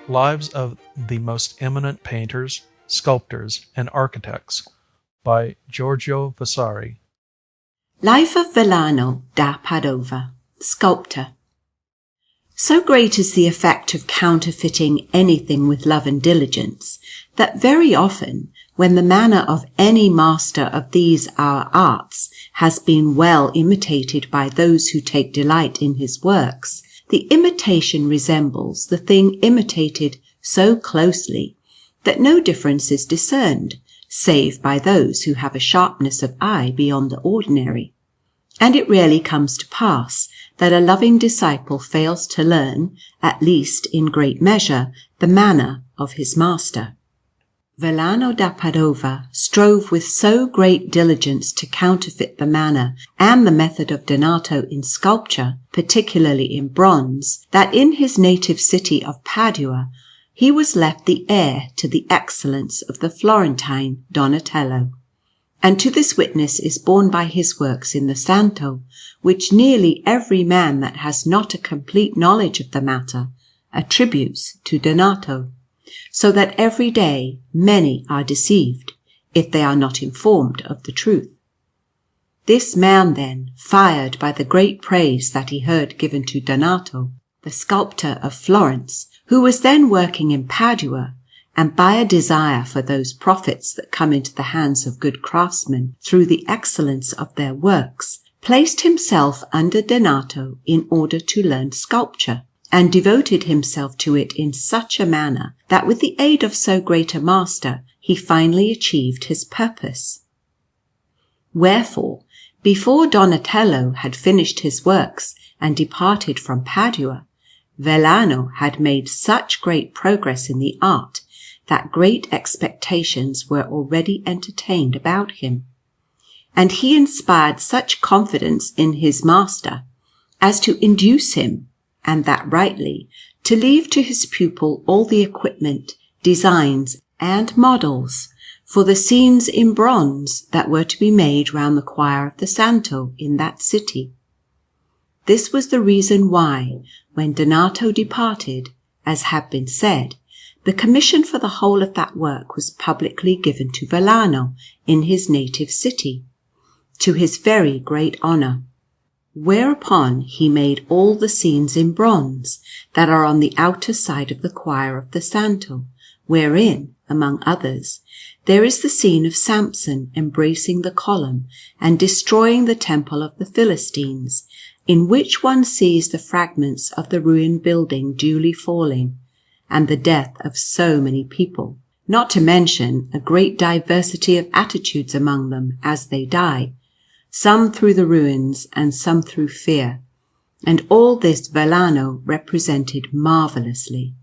Lives of the Most Eminent Painters, Sculptors, and Architects by Giorgio Vasari. Life of Vellano da Padova, Sculptor. So great is the effect of counterfeiting anything with love and diligence, that very often, when the manner of any master of these our arts has been well imitated by those who take delight in his works, the imitation resembles the thing imitated so closely that no difference is discerned, save by those who have a sharpness of eye beyond the ordinary. And it rarely comes to pass that a loving disciple fails to learn, at least in great measure, the manner of his master. Vellano da Padova strove with so great diligence to counterfeit the manner and the method of Donato in sculpture, particularly in bronze, that in his native city of Padua he was left the heir to the excellence of the Florentine Donatello. And to this witness is borne by his works in the Santo, which nearly every man that has not a complete knowledge of the matter attributes to Donato, so that every day many are deceived, if they are not informed of the truth. This man then, fired by the great praise that he heard given to Donato, the sculptor of Florence, who was then working in Padua, and by a desire for those profits that come into the hands of good craftsmen through the excellence of their works, placed himself under Donato in order to learn sculpture, and devoted himself to it in such a manner that with the aid of so great a master he finally achieved his purpose. Wherefore, before Donatello had finished his works and departed from Padua, Vellano had made such great progress in the art that great expectations were already entertained about him, and he inspired such confidence in his master as to induce him, and that rightly, to leave to his pupil all the equipment, designs, and models for the scenes in bronze that were to be made round the choir of the Santo in that city. This was the reason why, when Donato departed, as had been said, the commission for the whole of that work was publicly given to Vellano in his native city, to his very great honour. Whereupon he made all the scenes in bronze that are on the outer side of the choir of the Santo, wherein, among others, there is the scene of Samson embracing the column and destroying the temple of the Philistines, in which one sees the fragments of the ruined building duly falling, and the death of so many people, not to mention a great diversity of attitudes among them as they die, some through the ruins and some through fear, and all this Vellano represented marvellously.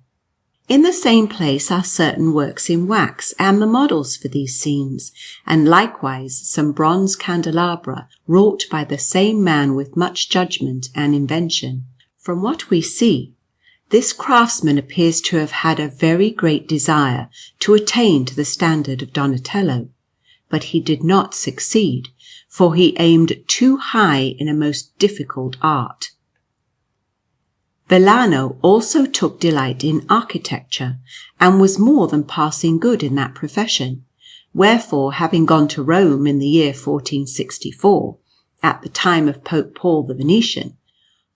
In the same place are certain works in wax and the models for these scenes, and likewise some bronze candelabra wrought by the same man with much judgment and invention. From what we see, this craftsman appears to have had a very great desire to attain to the standard of Donatello, but he did not succeed, for he aimed too high in a most difficult art. Vellano also took delight in architecture, and was more than passing good in that profession, wherefore, having gone to Rome in the year 1464, at the time of Pope Paul the Venetian,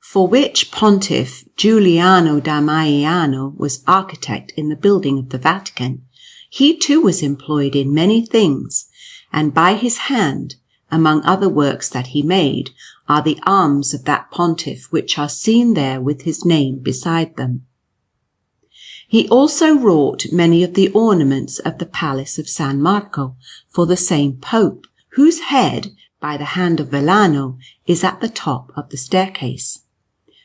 for which pontiff Giuliano da Maiano was architect in the building of the Vatican, he too was employed in many things, and by his hand, among other works that he made, are the arms of that pontiff which are seen there with his name beside them. He also wrought many of the ornaments of the palace of San Marco for the same pope, whose head, by the hand of Vellano, is at the top of the staircase.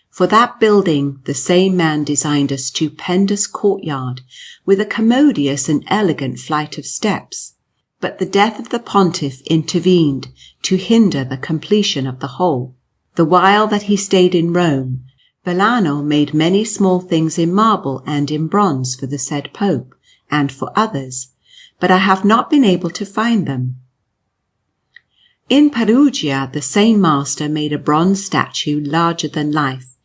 For that building the same man designed a stupendous courtyard, with a commodious and elegant flight of steps, but the death of the pontiff intervened to hinder the completion of the whole. The while that he stayed in Rome, Vellano made many small things in marble and in bronze for the said pope, and for others, but I have not been able to find them. In Perugia the same master made a bronze statue larger than life,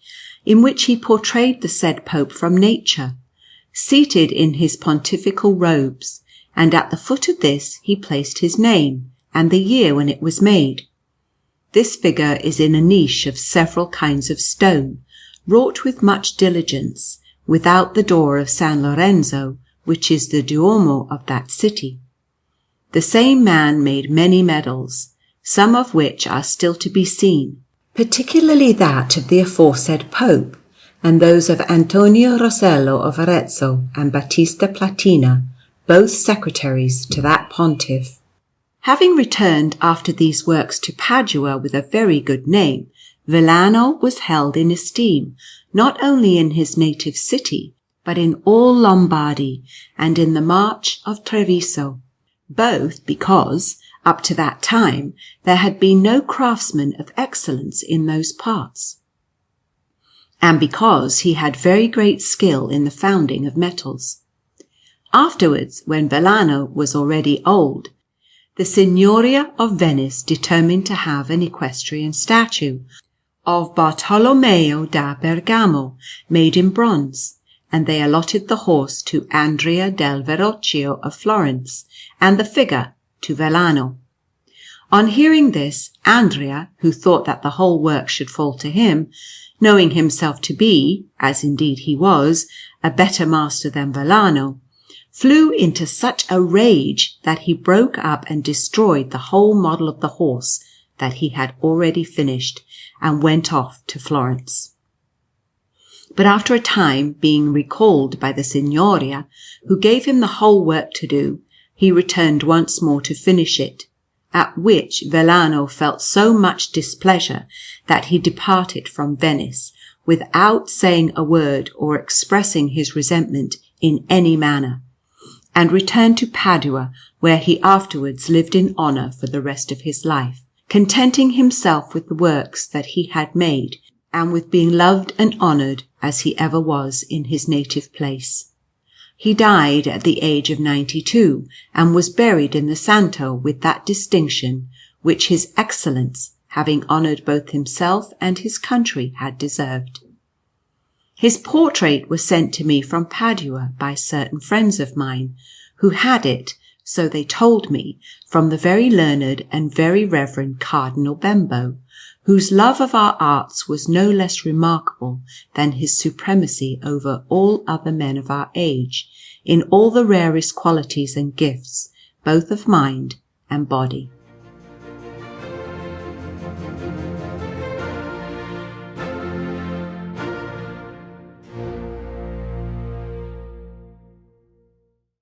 in which he portrayed the said pope from nature, seated in his pontifical robes, and at the foot of this he placed his name and the year when it was made. This figure is in a niche of several kinds of stone, wrought with much diligence, without the door of San Lorenzo, which is the Duomo of that city. The same man made many medals, some of which are still to be seen, particularly that of the aforesaid Pope, and those of Antonio Rossello of Arezzo and Battista Platina, both secretaries to that pontiff. Having returned after these works to Padua with a very good name, Vellano was held in esteem, not only in his native city, but in all Lombardy and in the March of Treviso, both because, up to that time, there had been no craftsman of excellence in those parts, and because he had very great skill in the founding of metals. Afterwards, when Vellano was already old, the Signoria of Venice determined to have an equestrian statue of Bartolomeo da Bergamo, made in bronze, and they allotted the horse to Andrea del Verrocchio of Florence, and the figure to Vellano. On hearing this, Andrea, who thought that the whole work should fall to him, knowing himself to be, as indeed he was, a better master than Vellano, flew into such a rage that he broke up and destroyed the whole model of the horse that he had already finished, and went off to Florence. But after a time, being recalled by the Signoria, who gave him the whole work to do, he returned once more to finish it, at which Vellano felt so much displeasure that he departed from Venice, without saying a word or expressing his resentment in any manner, and returned to Padua, where he afterwards lived in honour for the rest of his life, contenting himself with the works that he had made, and with being loved and honoured as he ever was in his native place. He died at the age of 92, and was buried in the Santo with that distinction which his Excellence, having honoured both himself and his country, had deserved. His portrait was sent to me from Padua by certain friends of mine, who had it, so they told me, from the very learned and very reverend Cardinal Bembo, whose love of our arts was no less remarkable than his supremacy over all other men of our age, in all the rarest qualities and gifts, both of mind and body.